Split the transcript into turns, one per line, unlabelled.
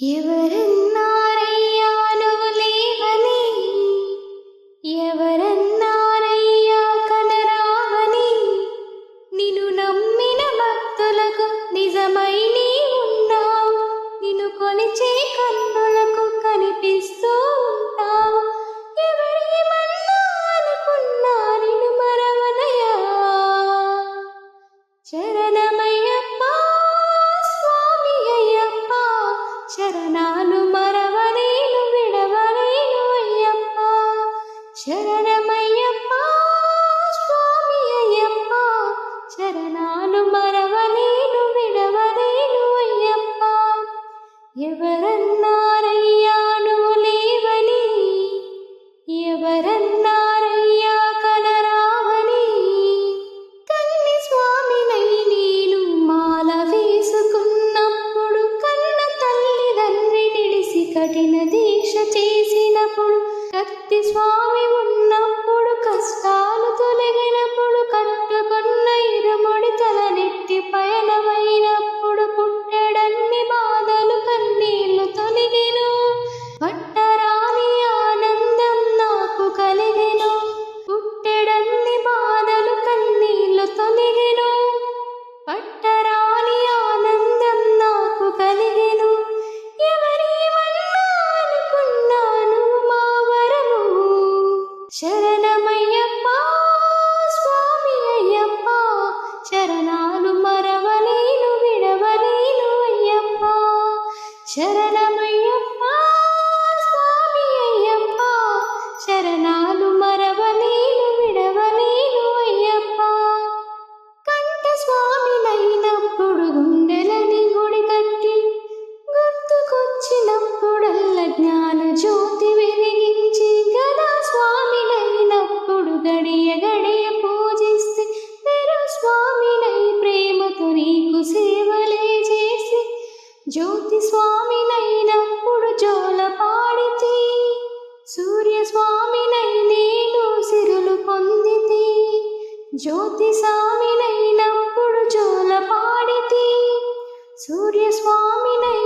ఎవరన్నారయ్యా నువ్వు లేవని, ఎవరన్నారయ్యా కనరావని, నిన్ను నమ్మిన భక్తులకు నిజమై నీ ఉన్నావు, నిన్ను కొలిచే కన్నులకు కనిపిస్తూ ఉంటావు. ఎవరేమన్నా అనుకున్నా నిన్ను మరవనయా. శరణమయ్యప్ప స్వామి అయ్యప్ప, శరణాలు మరవలేను విడవలేను అయ్యప్ప. శరణమయ్యప్ప స్వామి అయ్యప్ప, శరణాలు మరవలేను విడవలేను అయ్యప్ప. ఎవరన్నారయ్యా నువ్వు లేవని, ఎవరన్నారయ్యా కనరావని, కన్ని స్వామినై నేను మాల వేసుకున్నప్పుడు, కన్న తల్లిదండ్రి నిడిసి కఠిన దీక్ష చేసినప్పుడు, కత్తి స్వామి ఉన్నప్పుడు కష్టాలు తొలగినప్పుడు, కట్టుకున్న ఇరుముడి తలనెత్తి పయనమైనప్పుడు, పుట్టెడన్ని బాధలు కన్నీళ్లు తొలగెను, పట్టరాని ఆనందం నాకు కలిగెను. పుట్టెడన్ని బాధలు కన్నీళ్లు తొలగెను, పట్టరాని ఆనందం నాకు కలిగెను. ఎవరేమన్నా అనుకున్నా నువ్వు మా వరము. శరణమయ్యప్ప స్వామి అయ్యప్ప, శరణాలు మరవలేను విడవలేను అయ్యప్ప. శరణమయ్యప్ప స్వామి అయ్యప్ప, శరణాలు మరవలేను విడవలేను అయ్యప్ప. కంట స్వామినైనప్పుడు గుండెలని గుడి కట్టి, గుర్తుకొచ్చినప్పుడల్ల జ్ఞాన జ్యోతి వెలిగించి, గదా స్వామినైనప్పుడు గడియ గడియ పూజిస్తే, పెరు స్వామినై ప్రేమతో నీకు సేవలే చేసి, జ్యోతి స్వామినైనప్పుడు జోల పాడితే, సూర్య స్వామినై నేను సిరులు పొందితే. జ్యోతి స్వామినైనప్పుడు జోల పాడితే, సూర్య స్వామినై